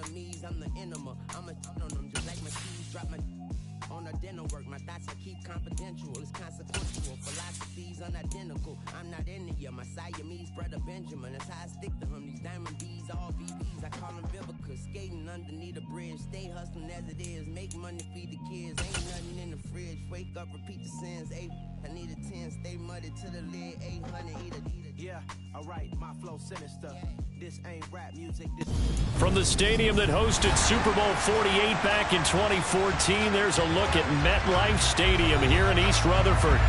enemies, I'm the enema. I'm a on them, just like my keys, drop my on the dental work. My thoughts I keep confidential, it's consequential. Philosophies unidentical, I'm not into you. My Siamese brother Benjamin, that's how I stick to him. These diamond B's, all VVs, I call them Vivica. Skating underneath a bridge, stay hustling as it is. Make money, feed the kids, ain't nothing in the fridge. Wake up, repeat the sins, 8, I need a 10, stay muddy to the lid, 800, eat a. Yeah, alright, my flow sinister. This ain't rap music, this. From the stadium that hosted Super Bowl 48 back in 2014, there's a look at MetLife Stadium here in East Rutherford.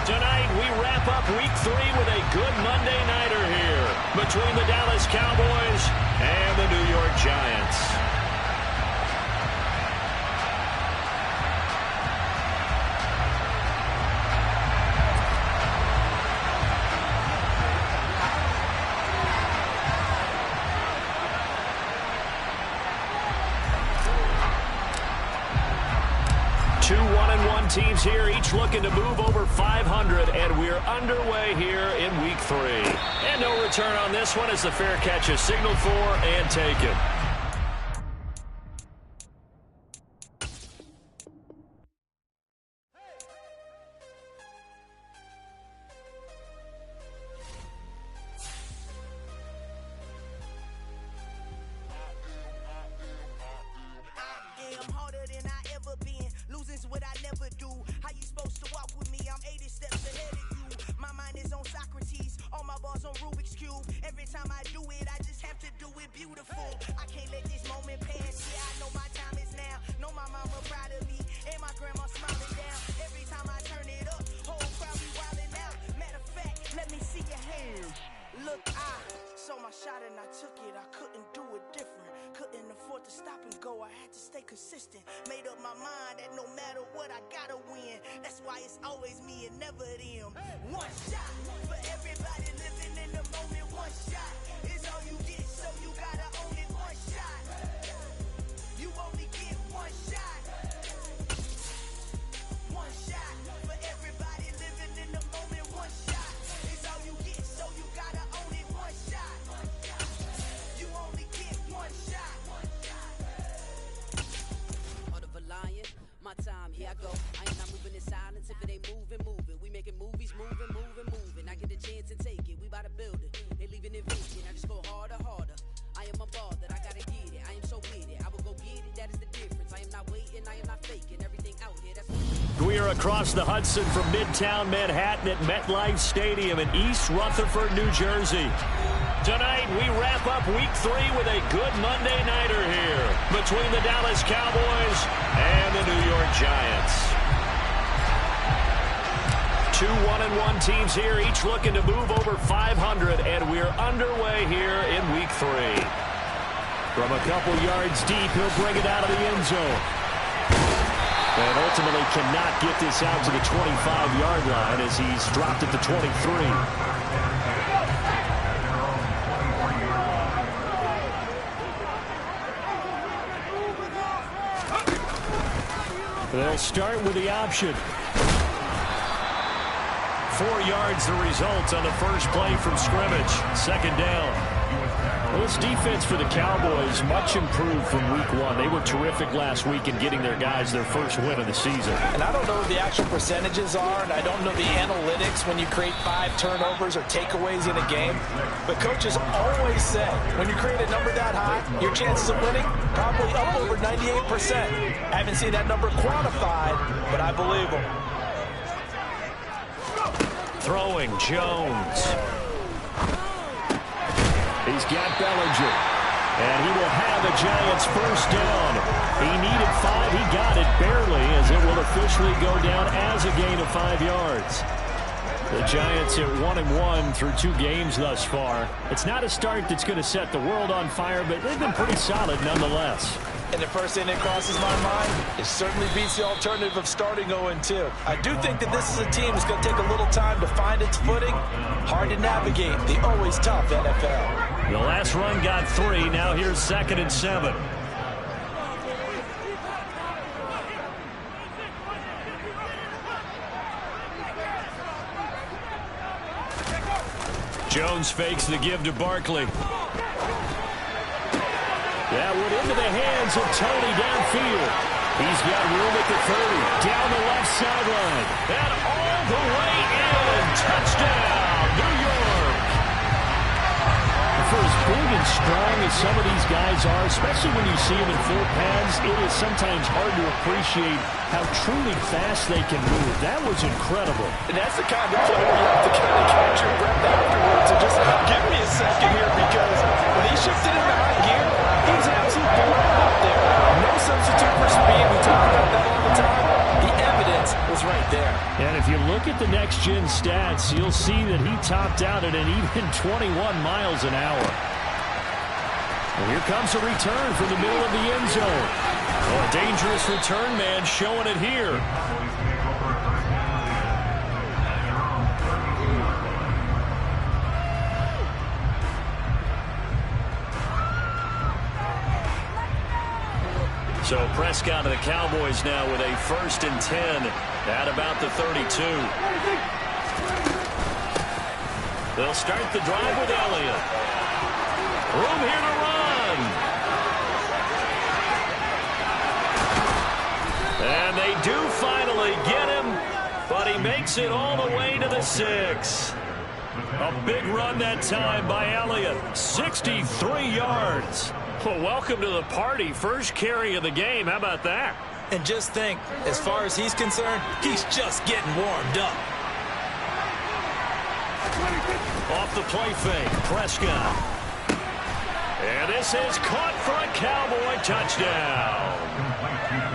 Tonight, we wrap up Week 3 with a good Monday nighter here between the Dallas Cowboys and the New York Giants. 2 1-1 teams here, each looking to move over 500, and we're underway here in Week 3. And no return on this one as the fair catch is signaled for and taken. We are across the Hudson from Midtown Manhattan at MetLife Stadium in East Rutherford, New Jersey. Tonight, we wrap up Week 3 with a good Monday nighter here between the Dallas Cowboys and the New York Giants. 2 1-1 teams here, each looking to move over 500, and we're underway here in Week 3. From a couple yards deep, he'll bring it out of the end zone. And ultimately cannot get this out to the 25-yard line as he's dropped at the 23. They'll start with the option. 4 yards the result on the first play from scrimmage. Second down. Well, this defense for the Cowboys much improved from Week 1. They were terrific last week in getting their guys their first win of the season. And I don't know what the actual percentages are, and I don't know the analytics when you create 5 turnovers or takeaways in a game. But coaches always say when you create a number that high, your chances of winning probably up over 98%. I haven't seen that number quantified, but I believe them. Throwing Jones. He's got Bellinger, and he will have the Giants first down. He needed 5. He got it barely, as it will officially go down as a gain of 5 yards. The Giants at 1-1 through 2 games thus far. It's not a start that's going to set the world on fire, but they've been pretty solid nonetheless. And the first thing that crosses my mind, it certainly beats the alternative of starting 0-2. I do think that this is a team that's going to take a little time to find its footing. Hard to navigate the always tough NFL. The last run got 3. Now here's 2nd and 7. Jones fakes the give to Barkley. That went into the hands of Tony downfield. He's got room at the 30, down the left sideline, and all the way in. Touchdown, New York. For as big and strong as some of these guys are, especially when you see them in full pads, it is sometimes hard to appreciate how truly fast they can move. That was incredible. And that's the kind of play where you have to kind of catch your breath afterwards and just give me a second here, because when he shifted into high gear, he was an absolute blowout out there. No substitute for speed. We talk about that all the time. The evidence was right there. And if you look at the next-gen stats, you'll see that he topped out at an even 21 miles an hour. And here comes a return from the middle of the end zone. Oh, a dangerous return man showing it here. So Prescott of the Cowboys now with a 1st and 10 at about the 32. They'll start the drive with Elliott. Room here to run. And they do finally get him, but he makes it all the way to the 6. A big run that time by Elliott. 63 yards. Well, welcome to the party. First carry of the game. How about that? And just think, as far as he's concerned, he's just getting warmed up. Off the play fake, Prescott. And this is caught for a Cowboy touchdown.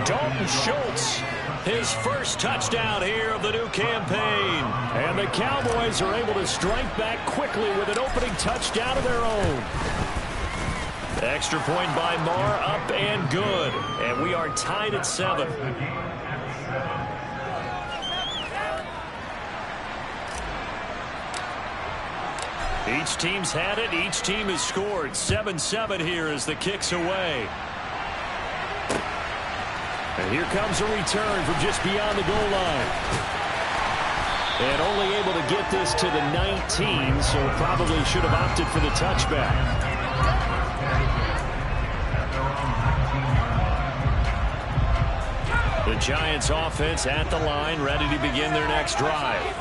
Dalton Schultz, his first touchdown here of the new campaign. And the Cowboys are able to strike back quickly with an opening touchdown of their own. Extra point by Marr, up and good. And we are tied at 7. Each team's had it. Each team has scored. 7-7 here as the kick's away. And here comes a return from just beyond the goal line. And only able to get this to the 19, so probably should have opted for the touchback. The Giants offense at the line, ready to begin their next drive.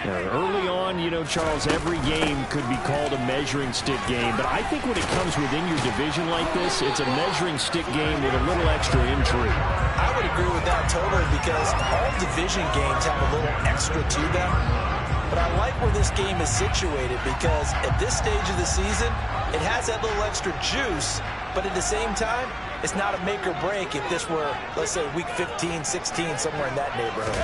Now, early on, you know, Charles, every game could be called a measuring stick game, but I think when it comes within your division like this, it's a measuring stick game with a little extra intrigue. I would agree with that totally, because all division games have a little extra to them. But I like where this game is situated, because at this stage of the season, it has that little extra juice, but at the same time, it's not a make or break if this were, let's say, week 15, 16, somewhere in that neighborhood.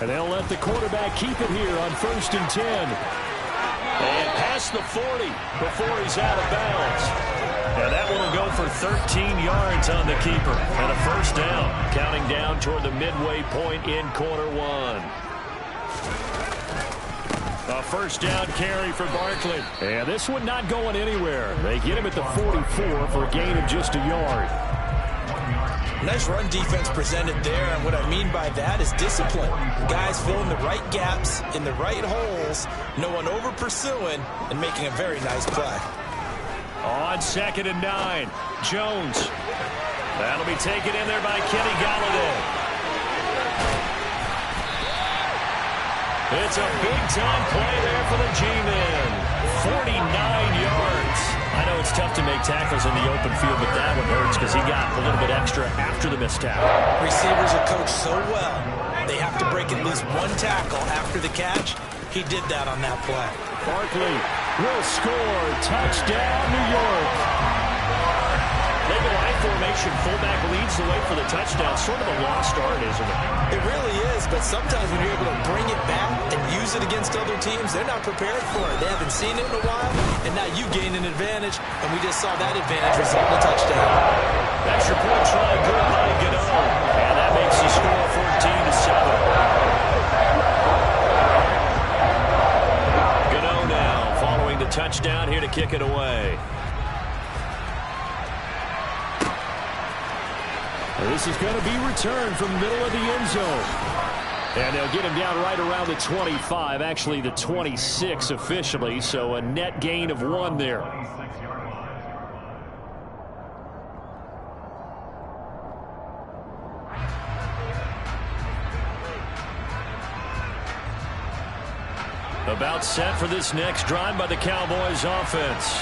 And they'll let the quarterback keep it here on 1st and 10. And past the 40 before he's out of bounds. And that one will go for 13 yards on the keeper. And a first down, counting down toward the midway point in quarter 1. A first down carry for Barkley. And this one not going anywhere. They get him at the 44 for a gain of just a yard. Nice run defense presented there, and what I mean by that is discipline. Guys filling the right gaps in the right holes, no one over pursuing, and making a very nice play. On 2nd and 9, Jones. That'll be taken in there by Kenny Golladay. It's a big-time play there for the G-men. 49 yards. I know it's tough to make tackles in the open field, but that one hurts because he got a little bit extra after the missed tackle. Receivers are coached so well, they have to break at least one tackle after the catch. He did that on that play. Barkley will score. Touchdown, New York. They go I formation. Fullback leads the way for the touchdown. Sort of a lost art, isn't it? It really is, but sometimes when you're able to bring it back and use it against other teams, they're not prepared for it. They haven't seen it in a while, and now you gain an advantage, and we just saw that advantage result in a touchdown. Extra point try good by Gano, and that makes the score 14-7. Gano now following the touchdown here to kick it away. This is going to be returned from the middle of the end zone. And they'll get him down right around the 25, actually the 26 officially, so a net gain of 1 there. About set for this next drive by the Cowboys offense.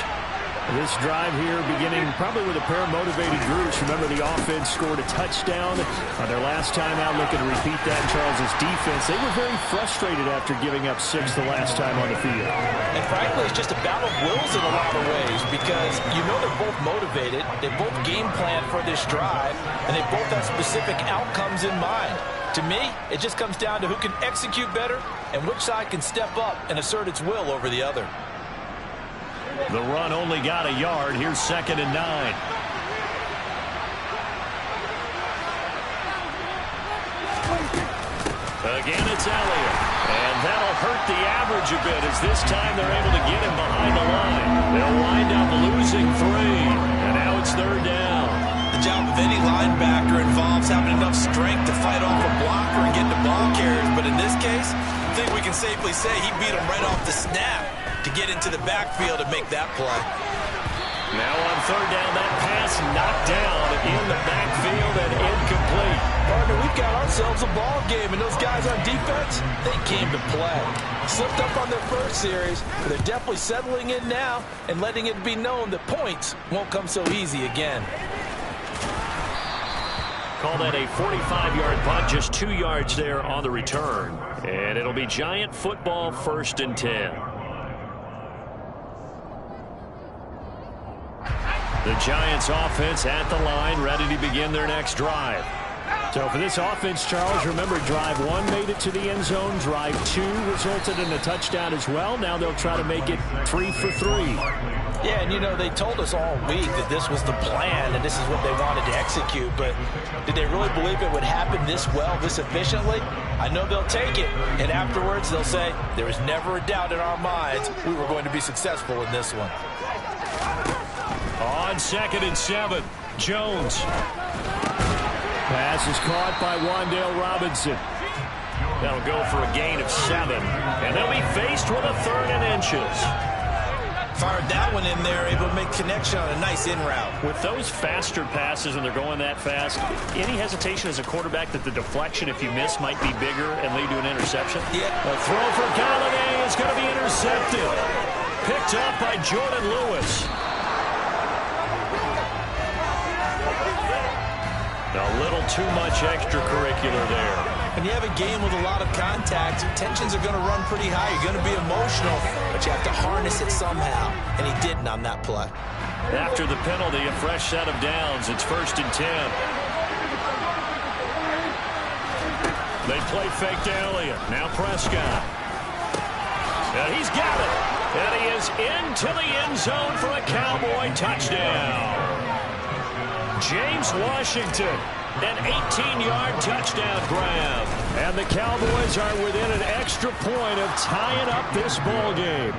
This drive here beginning probably with a pair of motivated groups. Remember, the offense scored a touchdown on their last time out. Looking to repeat that in Charles' defense. They were very frustrated after giving up 6 the last time on the field. And frankly, it's just a battle of wills in a lot of ways because you know they're both motivated. They both game plan for this drive, and they both have specific outcomes in mind. To me, it just comes down to who can execute better and which side can step up and assert its will over the other. The run only got a yard. Here's 2nd and 9. Again, it's Elliott. And that'll hurt the average a bit as this time they're able to get him behind the line. They'll wind up losing 3. And now it's 3rd down. The job of any linebacker involves having enough strength to fight off a blocker and get the ball carriers. But in this case, I think we can safely say he beat him right off the snap to get into the backfield and make that play. Now on 3rd down, that pass knocked down in the backfield and incomplete. Partner, we've got ourselves a ball game, and those guys on defense, they came to play. Slipped up on their first series, but they're definitely settling in now and letting it be known that points won't come so easy again. Call that a 45-yard punt, just 2 yards there on the return. And it'll be Giant football, 1st and 10. The Giants offense at the line, ready to begin their next drive. So for this offense, Charles, remember drive 1 made it to the end zone. Drive 2 resulted in a touchdown as well. Now they'll try to make it 3 for 3. Yeah, and you know, they told us all week that this was the plan and this is what they wanted to execute, but did they really believe it would happen this well, this efficiently? I know they'll take it, and afterwards they'll say, there was never a doubt in our minds we were going to be successful in this one. On 2nd and 7, Jones. Pass is caught by Wan'Dale Robinson. That'll go for a gain of 7, and they'll be faced with a 3rd and inches. Fired that one in there, able to make connection on a nice in route. With those faster passes and they're going that fast, any hesitation as a quarterback that the deflection, if you miss, might be bigger and lead to an interception? Yeah. A throw for Galladay is going to be intercepted. Picked up by Jordan Lewis. A little too much extracurricular there. When you have a game with a lot of contact, tensions are going to run pretty high. You're going to be emotional, but you have to harness it somehow, and he didn't on that play. After the penalty, a fresh set of downs. It's 1st and 10. They play fake to Elliott. Now Prescott. And he's got it. And he is into the end zone for a Cowboy touchdown. James Washington, an 18-yard touchdown grab. And the Cowboys are within an extra point of tying up this ball game.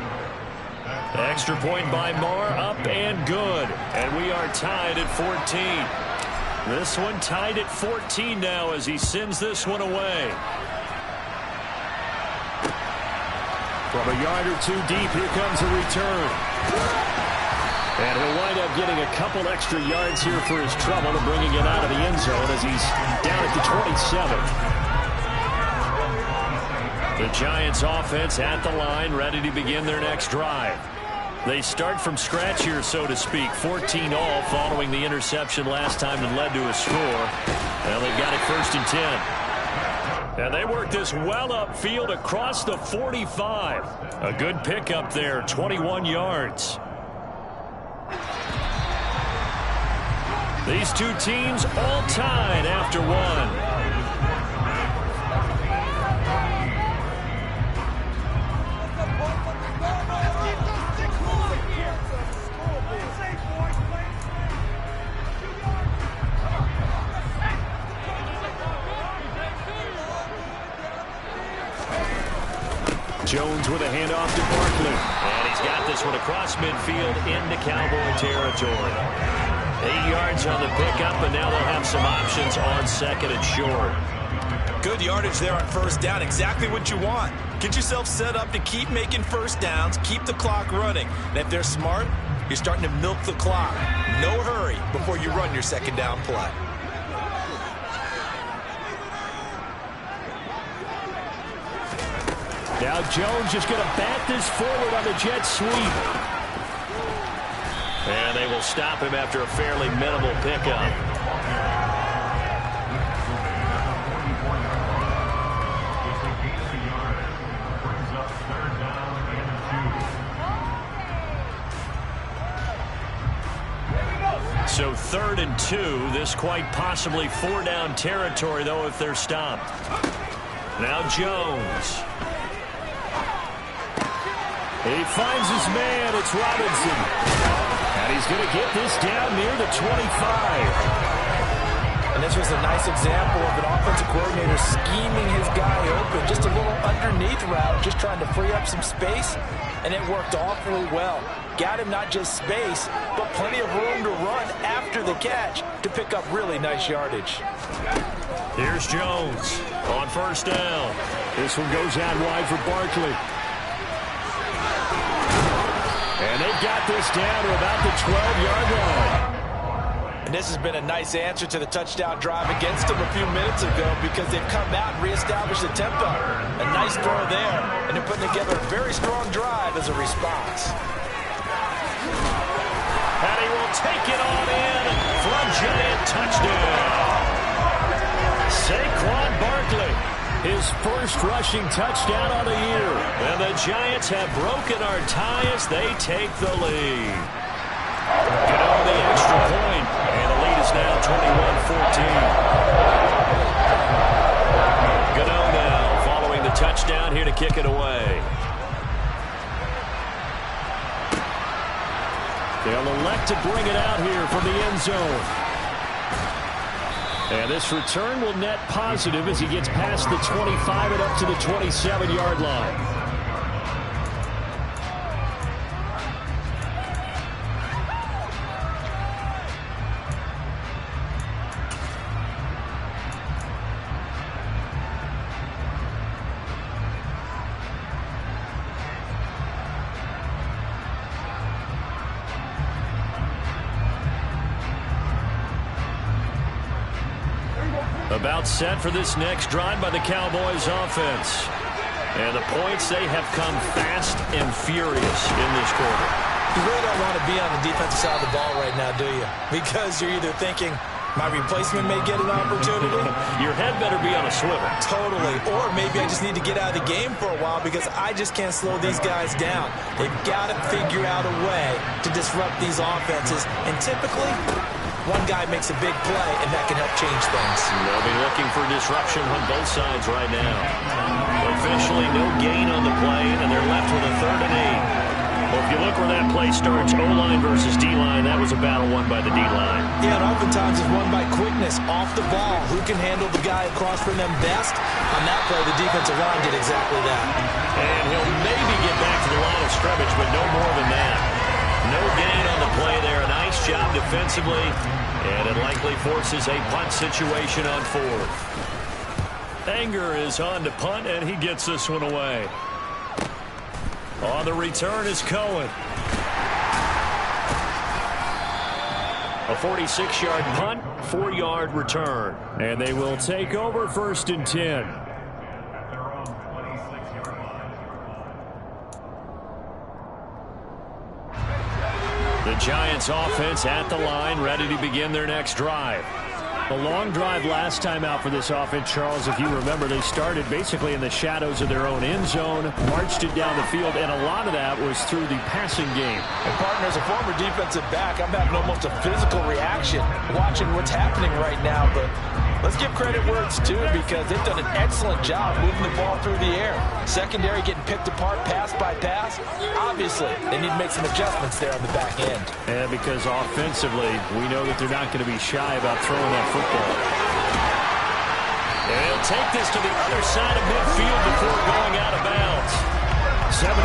Extra point by Moore, up and good. And we are tied at 14. This one tied at 14 now as he sends this one away. From a yard or 2 deep, here comes a return. And he'll wind up getting a couple extra yards here for his trouble and bringing it out of the end zone as he's down at the 27. The Giants offense at the line, ready to begin their next drive. They start from scratch here, so to speak. 14 all following the interception last time that led to a score. Well, they've got it 1st and 10. And they work this well upfield across the 45. A good pickup there, 21 yards. These two teams all tied after 1. Jones with a handoff to Barkley. And he's got this one across midfield into Cowboy territory. 8 yards on the pickup, and now they'll have some options on 2nd and short. Good yardage there on 1st down. Exactly what you want. Get yourself set up to keep making 1st downs, keep the clock running. And if they're smart, you're starting to milk the clock. No hurry before you run your 2nd down play. Now Jones is going to bat this forward on the jet sweep. And they will stop him after a fairly minimal pickup. So 3rd and 2. This quite possibly 4-down territory, though, if they're stopped. Now Jones. He finds his man. It's Robinson. And he's going to get this down near the 25. And this was a nice example of an offensive coordinator scheming his guy open. Just a little underneath route, just trying to free up some space. And it worked awfully well. Got him not just space, but plenty of room to run after the catch to pick up really nice yardage. Here's Jones on 1st down. This one goes out wide for Barkley. And they've got this down to about the 12-yard line. And this has been a nice answer to the touchdown drive against them a few minutes ago because they've come out and reestablished the tempo. A nice throw there, and they're putting together a very strong drive as a response. And he will take it on in for a giant touchdown. Saquon Barkley, his first rushing touchdown on the year. And the Giants have broken our tie as they take the lead. Get on the extra point, and the lead is now 21-14. Gano now following the touchdown here to kick it away. They'll elect to bring it out here from the end zone. And this return will net positive as he gets past the 25 and up to the 27-yard line. About set for this next drive by the Cowboys offense. And the points, they have come fast and furious in this quarter. You really don't want to be on the defensive side of the ball right now, do you? Because you're either thinking, my replacement may get an opportunity. Your head better be on a swivel. Totally. Or maybe I just need to get out of the game for a while because I just can't slow these guys down. They've got to figure out a way to disrupt these offenses. And typically, one guy makes a big play, and that can help change things. They'll be looking for disruption on both sides right now. Officially, no gain on the play, and they're left with a 3rd and 8. Well, if you look where that play starts, O-line versus D-line, that was a battle won by the D-line. Yeah, and oftentimes it's won by quickness off the ball. Who can handle the guy across from them best? On that play, the defensive line did exactly that. And he'll maybe get back to the line of scrimmage, but no more than that. No gain on the play there. A nice job defensively, and it likely forces a punt situation on 4th. Anger is on to punt, and he gets this one away. On the return is Cohen. A 46-yard punt, 4-yard return. And they will take over 1st and 10. The Giants offense at the line, ready to begin their next drive. A long drive last time out for this offense, Charles. If you remember, they started basically in the shadows of their own end zone, marched it down the field, and a lot of that was through the passing game. And partner, as a former defensive back, I'm having almost a physical reaction watching what's happening right now. But let's give credit where it's due because they've done an excellent job moving the ball through the air. Secondary getting picked apart pass by pass. Obviously, they need to make some adjustments there on the back end. And because offensively, we know that they're not going to be shy about throwing that football. And they'll take this to the other side of midfield before going out of bounds. 75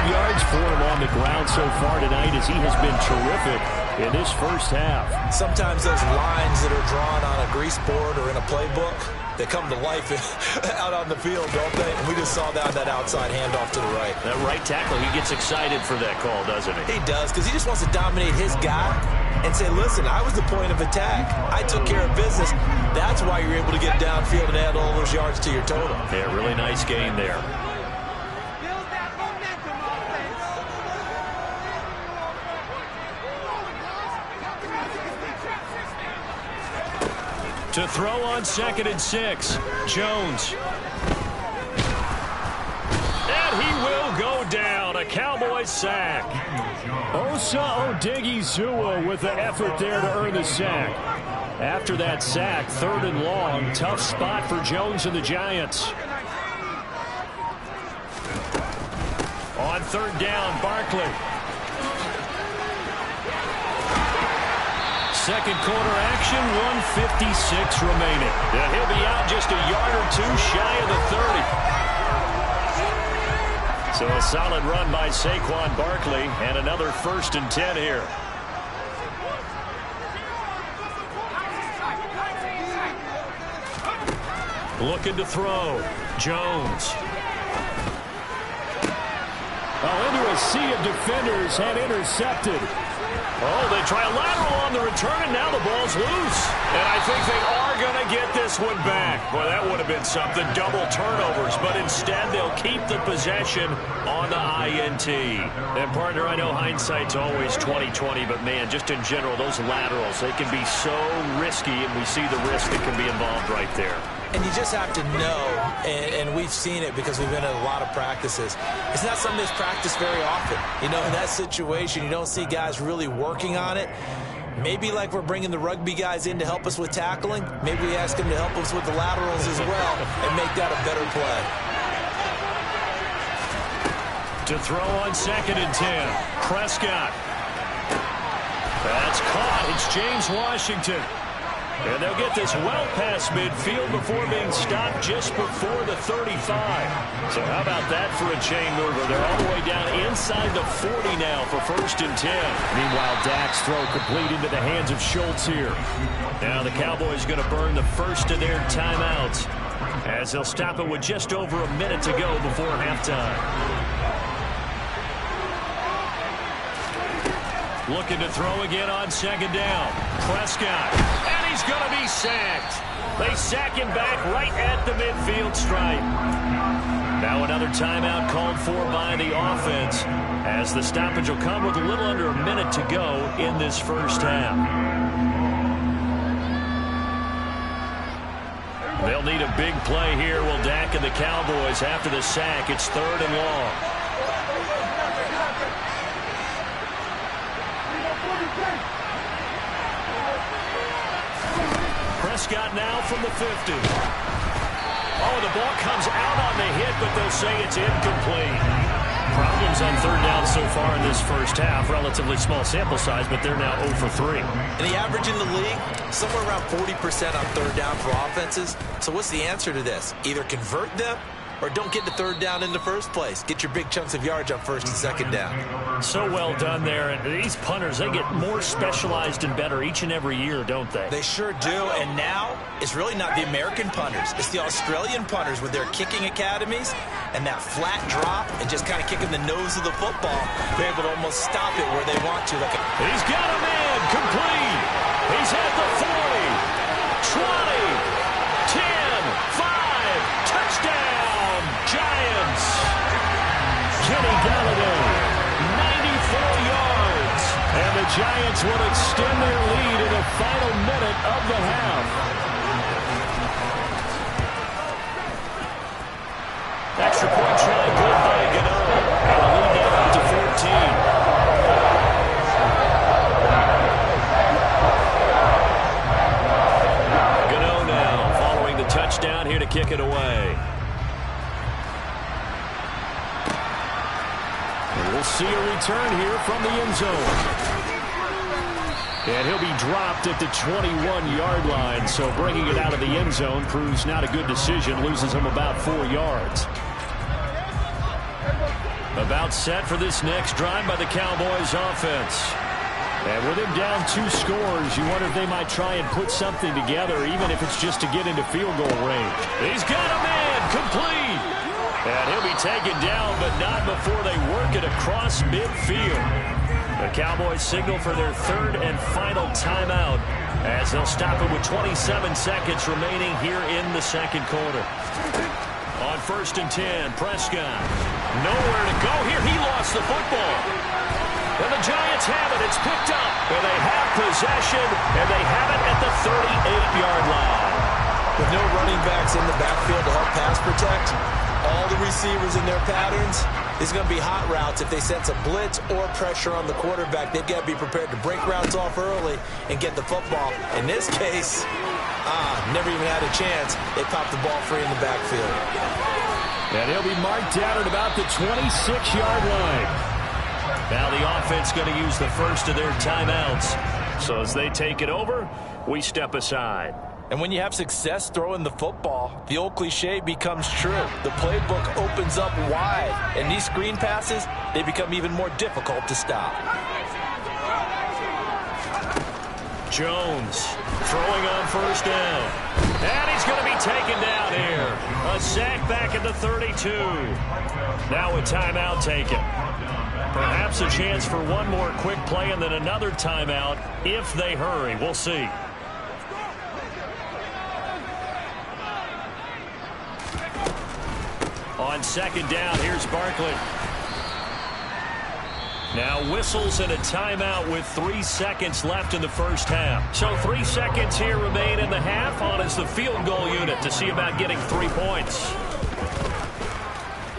yards for him on the ground so far tonight as he has been terrific in this first half. Sometimes those lines that are drawn on a grease board or in a playbook, they come to life out on the field, don't they? And we just saw that outside handoff to the right. That right tackle, he gets excited for that call, doesn't he? He does, because he just wants to dominate his guy and say, listen, I was the point of attack. I took care of business. That's why you're able to get downfield and add all those yards to your total. Yeah, really nice gain there. To throw on 2nd and 6. Jones. And he will go down. A Cowboys sack. Osa Odighizuwa with the effort there to earn the sack. After that sack, 3rd and long. Tough spot for Jones and the Giants. On 3rd down, Barkley. Second quarter action, 1:56 remaining. And he'll be out just a yard or two shy of the 30. So a solid run by Saquon Barkley and another 1st and 10 here. Looking to throw. Jones. Into a sea of defenders and intercepted. Oh, they try a lateral on the return, and now the ball's loose. And I think they are going to get this one back. Boy, that would have been something, double turnovers. But instead, they'll keep the possession on the INT. And, partner, I know hindsight's always 20/20, but, man, just in general, those laterals, they can be so risky, and we see the risk that can be involved right there. And you just have to know, and we've seen it because we've been in a lot of practices. It's not something that's practiced very often. You know, in that situation, you don't see guys really working on it. Maybe like we're bringing the rugby guys in to help us with tackling. Maybe we ask them to help us with the laterals as well and make that a better play. To throw on 2nd and 10. Prescott. That's caught. It's James Washington. And they'll get this well past midfield before being stopped just before the 35. So how about that for a chain mover? They're all the way down inside the 40 now for 1st and 10. Meanwhile, Dak's throw complete into the hands of Schultz here. Now the Cowboys going to burn the first of their timeouts as they'll stop it with just over a minute to go before halftime. Looking to throw again on 2nd down. Prescott. And he's going to be sacked. They sack him back right at the midfield stripe. Now another timeout called for by the offense as the stoppage will come with a little under a minute to go in this first half. They'll need a big play here, will Dak and the Cowboys after the sack. It's 3rd and long. Prescott now from the 50. Oh, the ball comes out on the hit, but they'll say it's incomplete. Problems on 3rd down so far in this first half. Relatively small sample size, but they're now 0 for 3. And the average in the league, somewhere around 40% on 3rd down for offenses. So what's the answer to this? Either convert them or don't get to 3rd down in the first place. Get your big chunks of yards on 1st and 2nd down. So well done there. And these punters, they get more specialized and better each and every year, don't they? They sure do. And now it's really not the American punters. It's the Australian punters with their kicking academies and that flat drop and just kind of kicking the nose of the football. They're able to almost stop it where they want to. He's got a man complete. He's at the 40, 20, 10, 5, touchdown. Giants. Kenny Galladay, 94 yards. And the Giants will extend their lead in the final minute of the half. Extra point try good by Gano. And the lead now up to 14. Gano now following the touchdown here to kick it away. We'll see a return here from the end zone. And he'll be dropped at the 21-yard line, so bringing it out of the end zone proves not a good decision, loses him about 4 yards. About set for this next drive by the Cowboys offense. And with him down 2 scores, you wonder if they might try and put something together, even if it's just to get into field goal range. He's got a man complete. And he'll be taken down, but not before they work it across midfield. The Cowboys signal for their 3rd and final timeout as they'll stop it with 27 seconds remaining here in the 2nd quarter. On 1st and 10, Prescott. Nowhere to go here. He lost the football. And the Giants have it. It's picked up. And they have possession, and they have it at the 38-yard line. With no running backs in the backfield to help pass protect, all the receivers in their patterns, it's going to be hot routes. If they sense a blitz or pressure on the quarterback, they've got to be prepared to break routes off early and get the football. In this case, never even had a chance. They popped the ball free in the backfield. And he'll be marked down at about the 26-yard line. Now the offense going to use the first of their timeouts. So as they take it over, we step aside. And when you have success throwing the football, the old cliche becomes true. The playbook opens up wide, and these screen passes, they become even more difficult to stop. Jones throwing on first down. And he's going to be taken down here. A sack back at the 32. Now a timeout taken. Perhaps a chance for one more quick play and then another timeout if they hurry. We'll see. On second down, here's Barkley. Now whistles and a timeout with 3 seconds left in the first half. So 3 seconds here remain in the half. On is the field goal unit to see about getting 3 points.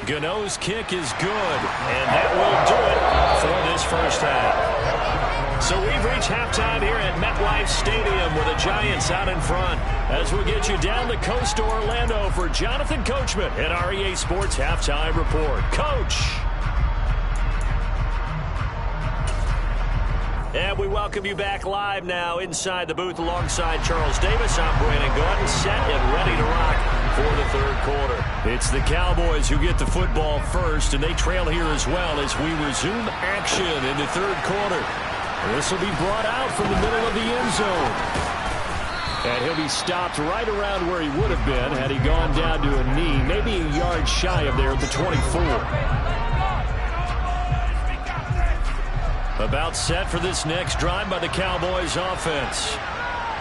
Gano's kick is good, and that will do it for this first half. So we've reached halftime here at MetLife Stadium with the Giants out in front. As we get you down the coast to Orlando for Jonathan Coachman at our EA Sports Halftime Report. Coach! And we welcome you back live now inside the booth alongside Charles Davis. I'm Brandon Gordon, set and ready to rock for the third quarter. It's the Cowboys who get the football first, and they trail here as well as we resume action in the third quarter. This will be brought out from the middle of the end zone. And he'll be stopped right around where he would have been had he gone down to a knee, maybe a yard shy of there at the 24. About set for this next drive by the Cowboys offense.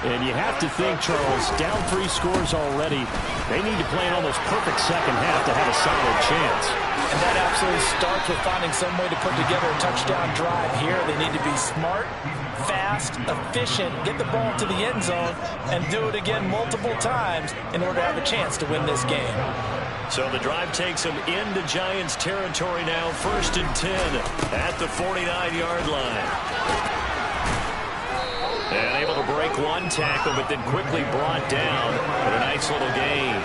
And you have to think, Charles, down 3 scores already. They need to play an almost perfect second half to have a solid chance. And that absolutely starts with finding some way to put together a touchdown drive here. They need to be smart, fast, efficient, get the ball to the end zone, and do it again multiple times in order to have a chance to win this game. So the drive takes them into Giants territory now, 1st and 10 at the 49-yard line. And able to break one tackle, but then quickly brought down. But a nice little gain.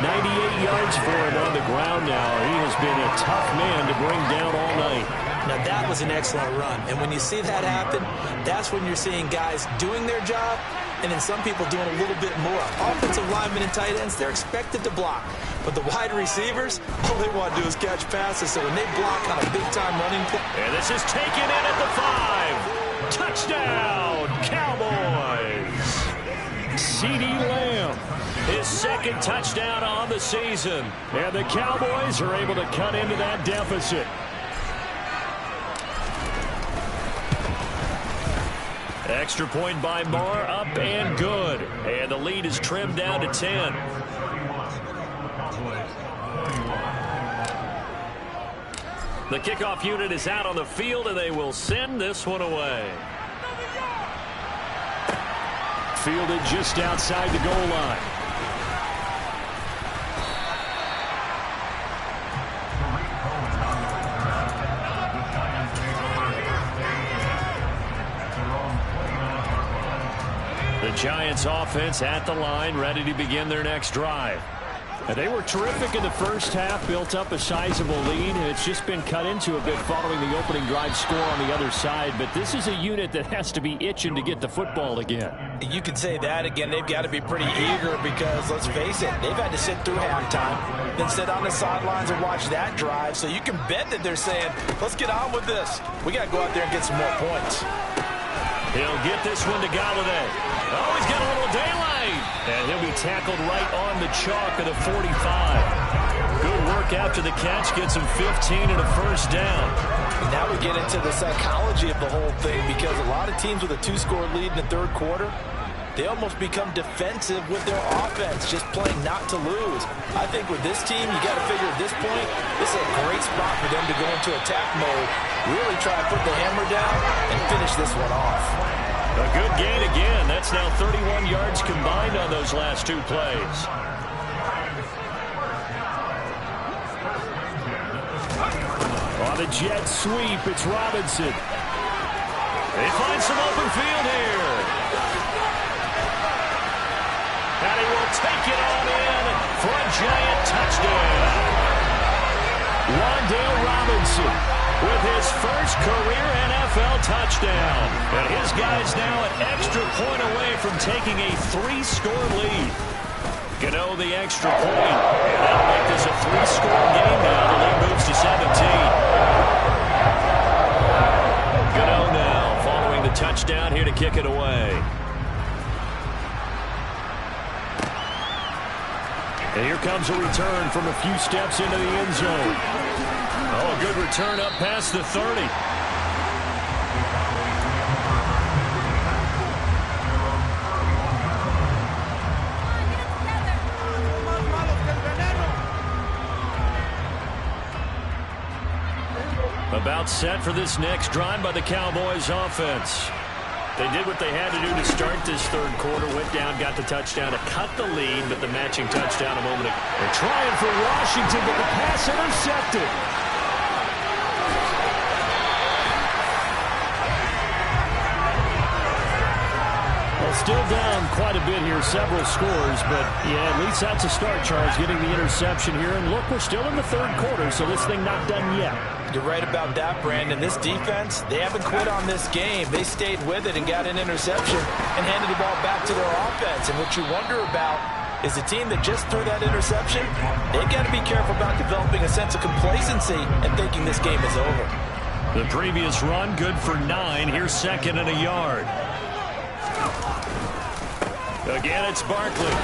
98 yards for him on the ground now. He has been a tough man to bring down all night. Now that was an excellent run. And when you see that happen, that's when you're seeing guys doing their job, and then some people doing a little bit more. Offensive linemen and tight ends, they're expected to block. But the wide receivers, all they want to do is catch passes. So when they block on a big-time running play. And this is taken in at the 5. Touchdown, Cowboys. CeeDee Lamb, his second touchdown on the season. And the Cowboys are able to cut into that deficit. Extra point by Marr, up and good. And the lead is trimmed down to 10. The kickoff unit is out on the field, and they will send this one away. Fielded just outside the goal line. The Giants offense at the line, ready to begin their next drive. And they were terrific in the first half, built up a sizable lead. It's just been cut into a bit following the opening drive score on the other side. But this is a unit that has to be itching to get the football again. You could say that again. They've got to be pretty eager because, let's face it, they've had to sit through halftime, then sit on the sidelines and watch that drive. So you can bet that they're saying, let's get on with this. We got to go out there and get some more points. He'll get this one to Galladay. Oh, he's got a little daylight. And he'll be tackled right on the chalk of the 45. Good work after the catch. Gets him 15 and a first down. Now we get into the psychology of the whole thing because a lot of teams with a 2-score lead in the third quarter, they almost become defensive with their offense, just playing not to lose. I think with this team, you got to figure at this point, this is a great spot for them to go into attack mode, really try to put the hammer down and finish this one off. A good gain again. That's now 31 yards combined on those last two plays. On the jet sweep, it's Robinson. They find some open field here. And he will take it on in for a giant touchdown. Wan'Dale Robinson with his first career NFL touchdown. And his guy's now an extra point away from taking a 3-score lead. Gano the extra point. And that'll make this a 3-score game now. The lead moves to 17. Gano now following the touchdown here to kick it away. And here comes a return from a few steps into the end zone. Oh, good return up past the 30. About set for this next drive by the Cowboys offense. They did what they had to do to start this third quarter. Went down, got the touchdown to cut the lead, but the matching touchdown a moment ago. They're trying for Washington, but the pass intercepted. Well, still down quite a bit here, several scores, but yeah, at least that's a start, Charles, getting the interception here. And look, we're still in the third quarter, so this thing not done yet. You're right about that, Brandon. This defense, they haven't quit on this game. They stayed with it and got an interception and handed the ball back to their offense. And what you wonder about is the team that just threw that interception, they've got to be careful about developing a sense of complacency and thinking this game is over. The previous run, good for 9. Here's second and a yard. Again, it's Barkley.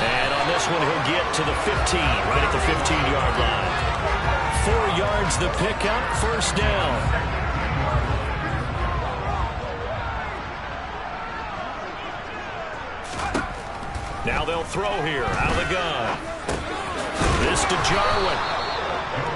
And on this one, he'll get to the 15, right at the 15-yard line. 4 yards the pickup, first down. Now they'll throw here, out of the gun. This to Jarwin.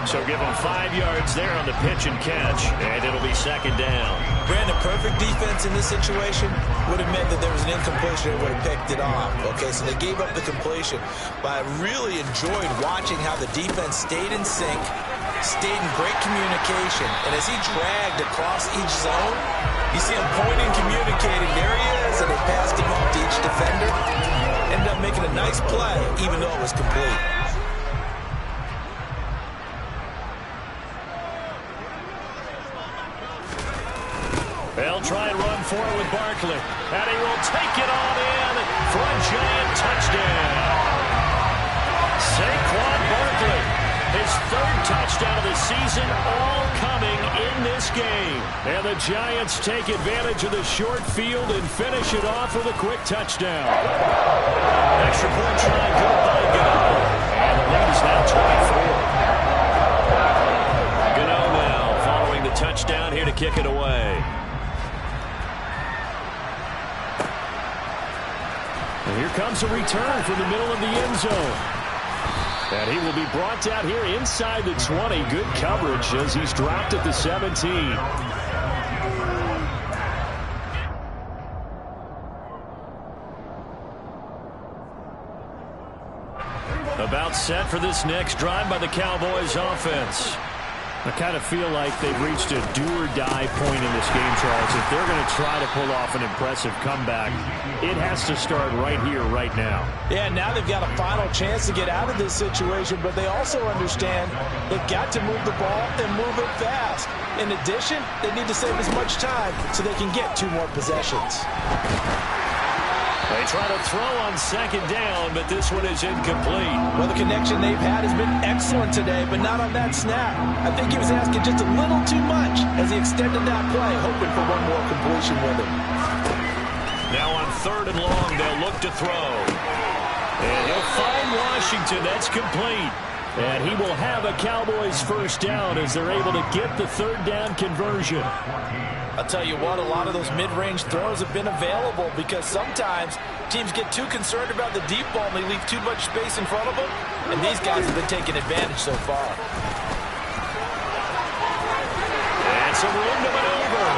So give him 5 yards there on the pitch and catch, and it'll be second down. Brandon, perfect defense in this situation would have meant that there was an incompletion and would have picked it off. Okay, so they gave up the completion. But I really enjoyed watching how the defense stayed in sync, stayed in great communication, and as he dragged across each zone, you see him pointing, communicating. There he is, and they passed him off to each defender. Ended up making a nice play, even though it was complete. They'll try and run forward with Barkley. And he will take it on in for a giant touchdown. Saquon Barkley, his third touchdown of the season, all coming in this game. And the Giants take advantage of the short field and finish it off with a quick touchdown. Extra point try, good by Gano. And the lead is now 24. Gano now following the touchdown here to kick it away. And here comes a return from the middle of the end zone. And he will be brought down here inside the 20. Good coverage as he's dropped at the 17. About set for this next drive by the Cowboys offense. I kind of feel like they've reached a do-or-die point in this game, Charles. If they're going to try to pull off an impressive comeback, it has to start right here, right now. Yeah, now they've got a final chance to get out of this situation, but they also understand they've got to move the ball and move it fast. In addition, they need to save as much time so they can get 2 more possessions. They try to throw on second down, but this one is incomplete. Well, the connection they've had has been excellent today, but not on that snap. I think he was asking just a little too much as he extended that play, hoping for one more completion with him. Now on third and long, they'll look to throw. And he'll find Washington. That's complete. And he will have a Cowboys first down as they're able to get the third down conversion. I'll tell you what, a lot of those mid-range throws have been available because sometimes teams get too concerned about the deep ball and they leave too much space in front of them, and these guys have been taking advantage so far. And some room to maneuver.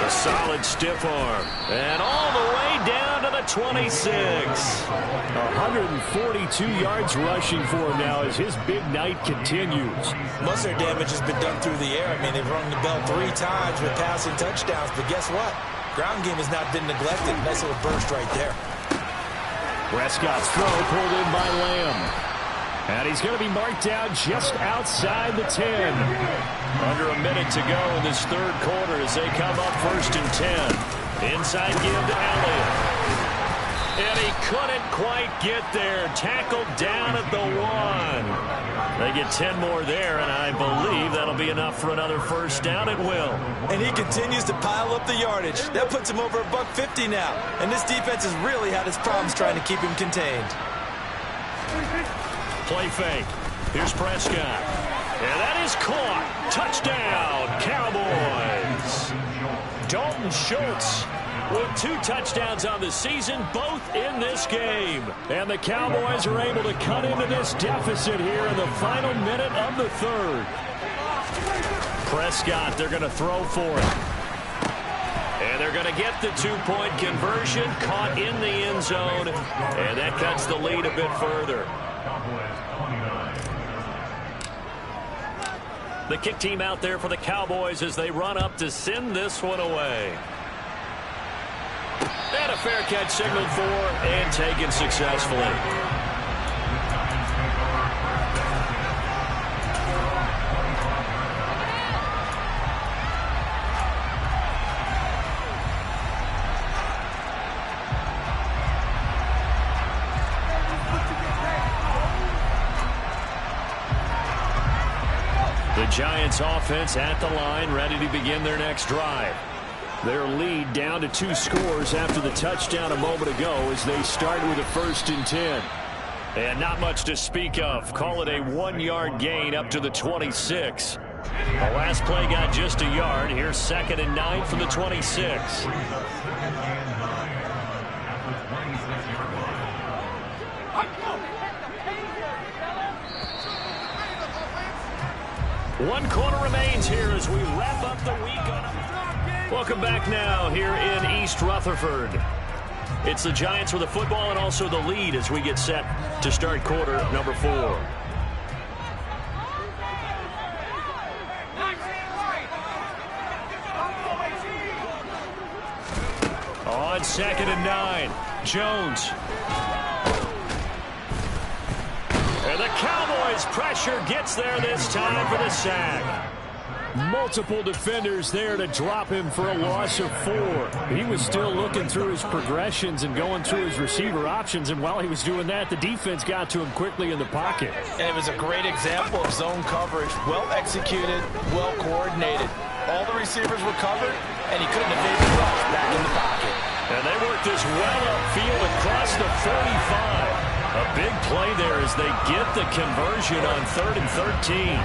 A solid stiff arm. And all the way down to the 26. 142 yards rushing for him now as his big night continues. Most of their damage has been done through the air. I mean, they've rung the bell 3 times with passing touchdowns, but guess what? Ground game has not been neglected. Nice little burst right there. Prescott's throw pulled in by Lamb. And he's going to be marked down just outside the 10. Under a minute to go in this third quarter as they come up 1st and 10. Inside give to Elliott. And he couldn't quite get there. Tackled down at the 1. They get 10 more there, and I believe that'll be enough for another first down at will. And he continues to pile up the yardage. That puts him over $150 now. And this defense has really had its problems trying to keep him contained. Play fake. Here's Prescott. And that is caught. Touchdown, Cowboys. Dalton Schultz with 2 touchdowns on the season, both in this game. And the Cowboys are able to cut into this deficit here in the final minute of the third. Prescott, they're going to throw for it. And they're going to get the 2-point conversion, caught in the end zone. And that cuts the lead a bit further. The kick team out there for the Cowboys as they run up to send this one away. And a fair catch signaled for and taken successfully. The Giants offense at the line, ready to begin their next drive. Their lead down to 2 scores after the touchdown a moment ago as they start with a 1st and 10. And not much to speak of. Call it a 1-yard gain up to the 26. The last play got just a yard. Here's 2nd and 9 from the 26. One quarter remains here as we wrap up the week. Welcome back now here in East Rutherford. It's the Giants with the football and also the lead as we get set to start quarter number 4. On 2nd and 9, Jones. And the Cowboys pressure gets there this time for the sack. Multiple defenders there to drop him for a loss of 4. He was still looking through his progressions and going through his receiver options, and while he was doing that, the defense got to him quickly in the pocket. And it was a great example of zone coverage. Well executed, well coordinated. All the receivers were covered, and he couldn't evade the rush back in the pocket. And they worked this well upfield across the 45. A big play there as they get the conversion on 3rd and 13.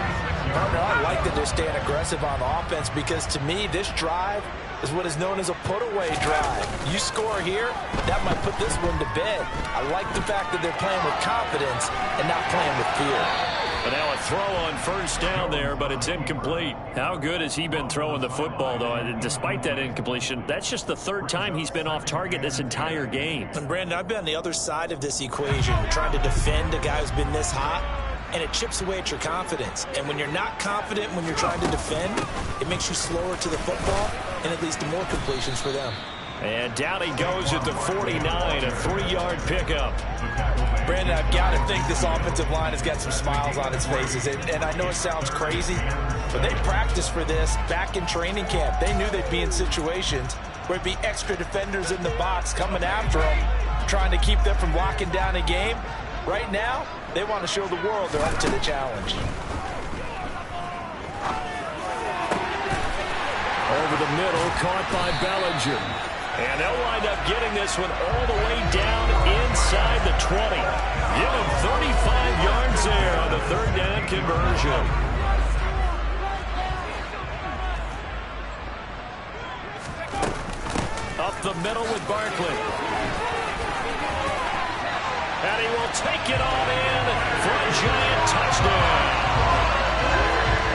Partner, I like that they're staying aggressive on offense because to me, this drive is what is known as a put-away drive. You score here, that might put this one to bed. I like the fact that they're playing with confidence and not playing with fear. But now a throw on 1st down there, but it's incomplete. How good has he been throwing the football, though? And despite that incompletion, that's just the 3rd time he's been off target this entire game. And Brandon, I've been on the other side of this equation, trying to defend a guy who's been this hot, and it chips away at your confidence. And when you're not confident when you're trying to defend, it makes you slower to the football, and it leads to more completions for them. And down he goes at the 49, a 3-yard pickup. Brandon, I've got to think this offensive line has got some smiles on its faces. And I know it sounds crazy, but they practiced for this back in training camp. They knew they'd be in situations where it'd be extra defenders in the box coming after them, trying to keep them from locking down a game. Right now, they want to show the world they're up to the challenge. Over the middle, caught by Bellinger. And they'll wind up getting this one all the way down inside the 20. Give them 35 yards there on the 3rd down conversion. Up the middle with Barkley. And he will take it on in for a Giant touchdown.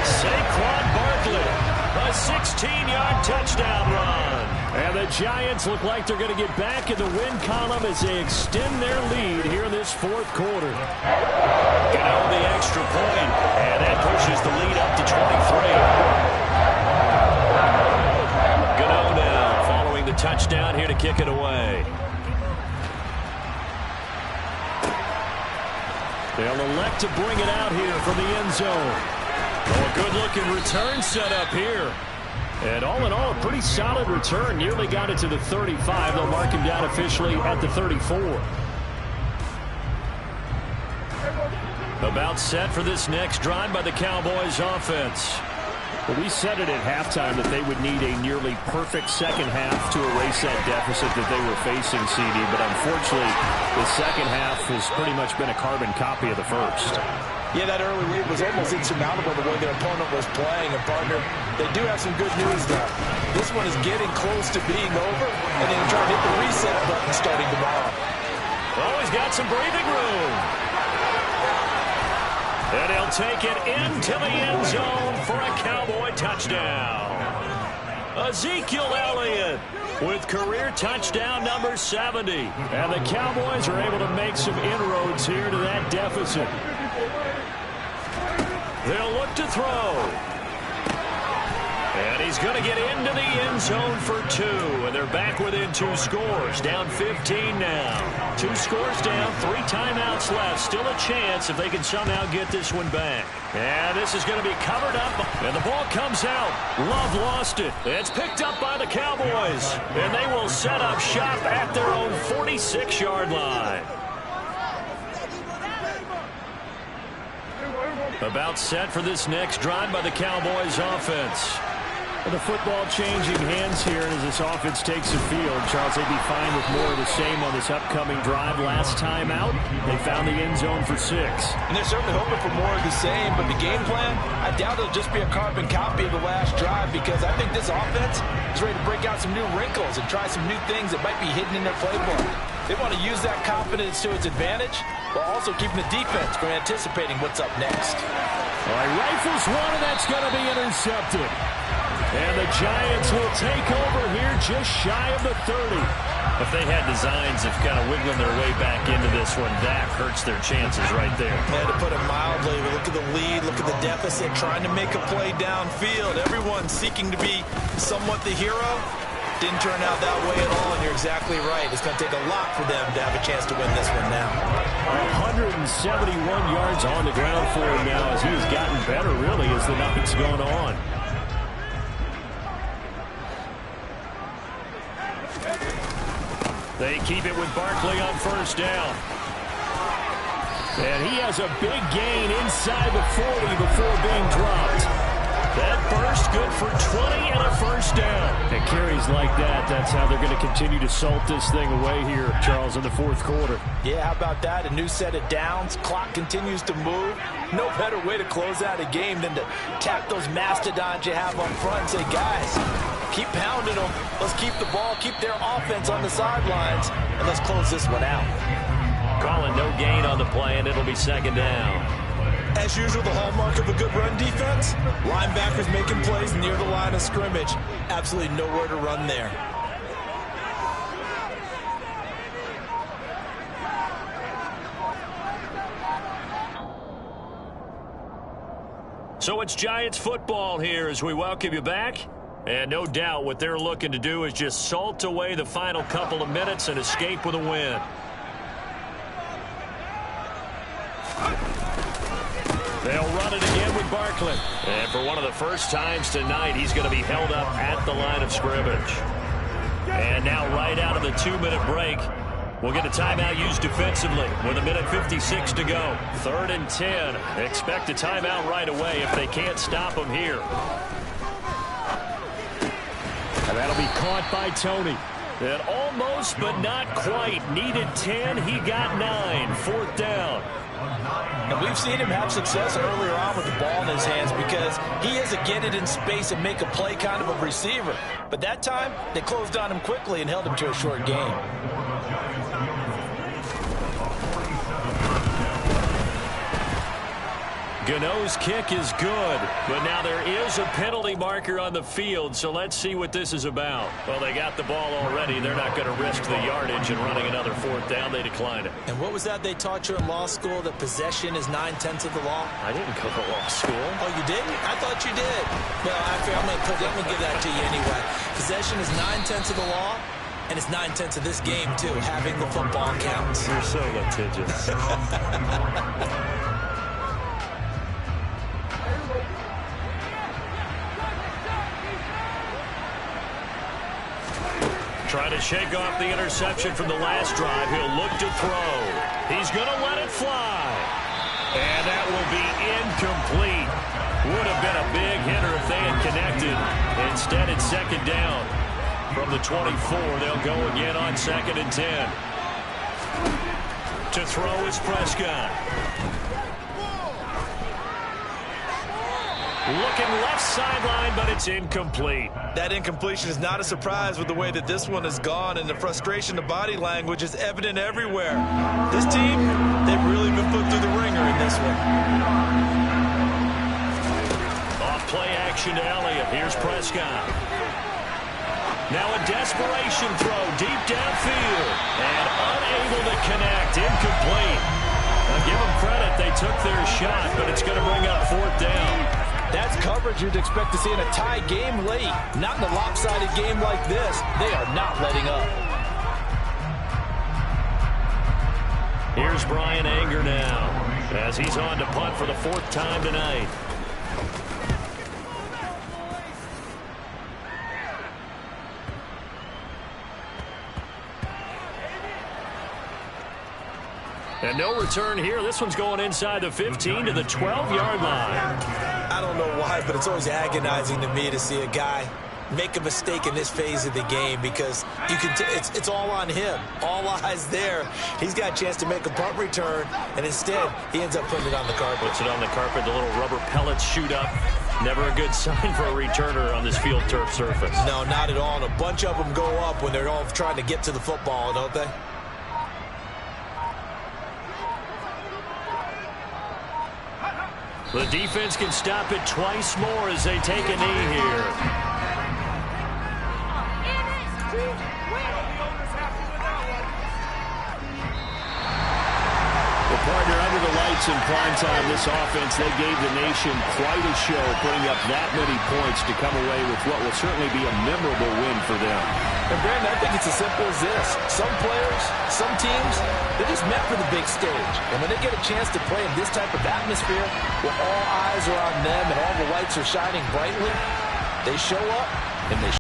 Saquon Barkley, a 16-yard touchdown run. And the Giants look like they're going to get back in the win column as they extend their lead here in this fourth quarter. Gonna the extra point, and that pushes the lead up to 23. Gano now following the touchdown here to kick it away. They'll elect to bring it out here from the end zone. Oh, a good-looking return set up here. And all in all, a pretty solid return. Nearly got it to the 35. They'll mark him down officially at the 34. About set for this next drive by the Cowboys offense. Well, we said it at halftime that they would need a nearly perfect second half to erase that deficit that they were facing, CD. But unfortunately, the second half has pretty much been a carbon copy of the first. Yeah, that early lead was almost insurmountable the way their opponent was playing. And, partner, they do have some good news now. This one is getting close to being over, and they're going to try to hit the reset button starting tomorrow. Oh, he's got some breathing room. And he'll take it into the end zone for a Cowboy touchdown. Ezekiel Elliott with career touchdown number 70. And the Cowboys are able to make some inroads here to that deficit. They'll look to throw. And he's going to get into the end zone for 2. And they're back within 2 scores. Down 15 now. 2 scores down, 3 timeouts left. Still a chance if they can somehow get this one back. And this is going to be covered up. And the ball comes out. Love lost it. It's picked up by the Cowboys. And they will set up shop at their own 46-yard line. About set for this next drive by the Cowboys offense. The football changing hands here as this offense takes the field. Charles, they'd be fine with more of the same on this upcoming drive. Last time out, they found the end zone for 6. And they're certainly hoping for more of the same, but the game plan, I doubt it'll just be a carbon copy of the last drive, because I think this offense is ready to break out some new wrinkles and try some new things that might be hidden in their playbook. They want to use that confidence to its advantage, while also keeping the defense from anticipating what's up next. All right, rifles one, and that's going to be intercepted. And the Giants will take over here just shy of the 30. If they had designs of kind of wiggling their way back into this one, that hurts their chances right there. Yeah, to put it mildly, look at the lead, look at the deficit, trying to make a play downfield. Everyone seeking to be somewhat the hero. Didn't turn out that way at all, and you're exactly right. It's going to take a lot for them to have a chance to win this one now. 171 yards on the ground for him now as he has gotten better, really, as the night's gone on. They keep it with Barkley on first down. And he has a big gain inside the 40 before being dropped. That burst good for 20 and a first down. And carries like that, that's how they're going to continue to salt this thing away here, Charles, in the fourth quarter. Yeah, how about that? A new set of downs. Clock continues to move. No better way to close out a game than to tap those mastodons you have up front and say, guys, keep pounding them. Let's keep the ball, keep their offense on the sidelines, and let's close this one out. Calling no gain on the play, and it'll be second down. As usual, the hallmark of a good run defense, linebackers making plays near the line of scrimmage. Absolutely nowhere to run there. So it's Giants football here as we welcome you back. And no doubt what they're looking to do is just salt away the final couple of minutes and escape with a win. They'll run it again with Barkley. And for one of the first times tonight, he's going to be held up at the line of scrimmage. And now right out of the 2-minute break, we'll get a timeout used defensively with 1:56 to go. 3rd and 10. Expect a timeout right away if they can't stop him here. And that'll be caught by Tony. And almost, but not quite. Needed 10. He got 9. 4th down. And we've seen him have success earlier on with the ball in his hands because he is a get it in space and make a play kind of a receiver. But that time, they closed on him quickly and held him to a short gain. Gano's kick is good, but now there is a penalty marker on the field, so let's see what this is about. Well, they got the ball already. They're not going to risk the yardage and running another fourth down. They decline it. And what was that they taught you in law school, that possession is 9/10 of the law? I didn't go to law school. Oh, you didn't? I thought you did. Well, I'm going to give that to you anyway. Possession is 9/10 of the law, and it's 9/10 of this game, too. Having the football counts. You're so litigious. Trying to shake off the interception from the last drive. He'll look to throw. He's going to let it fly. And that will be incomplete. Would have been a big hitter if they had connected. Instead, it's second down. From the 24, they'll go again on 2nd and 10. To throw is Prescott. Looking left sideline, but it's incomplete. That incompletion is not a surprise with the way that this one has gone, and the frustration, the body language is evident everywhere. This team, they've really been put through the ringer in this one. Off play action to Elliott. Here's Prescott. Now a desperation throw deep downfield. And unable to connect. Incomplete. Now give them credit. They took their shot, but it's going to bring up 4th down. That's coverage you'd expect to see in a tie game late. Not in a lopsided game like this. They are not letting up. Here's Brian Anger now, as he's on to punt for the 4th time tonight. And no return here. This one's going inside the 15 to the 12-yard line. I don't know why, but it's always agonizing to me to see a guy make a mistake in this phase of the game, because you can it's all on him. All eyes there. He's got a chance to make a punt return, and instead he ends up putting it on the carpet. Puts it on the carpet. The little rubber pellets shoot up. Never a good sign for a returner on this field turf surface. No, not at all. And a bunch of them go up when they're all trying to get to the football, don't they? The defense can stop it twice more as they take a knee here. The partner under the lights in prime time, this offense, they gave the nation quite a show, putting up that many points to come away with what will certainly be a memorable win for them. And Brandon, I think it's as simple as this. Some players, some teams, they're just meant for the big stage. And when they get a chance to play in this type of atmosphere, where all eyes are on them and all the lights are shining brightly, they show up and they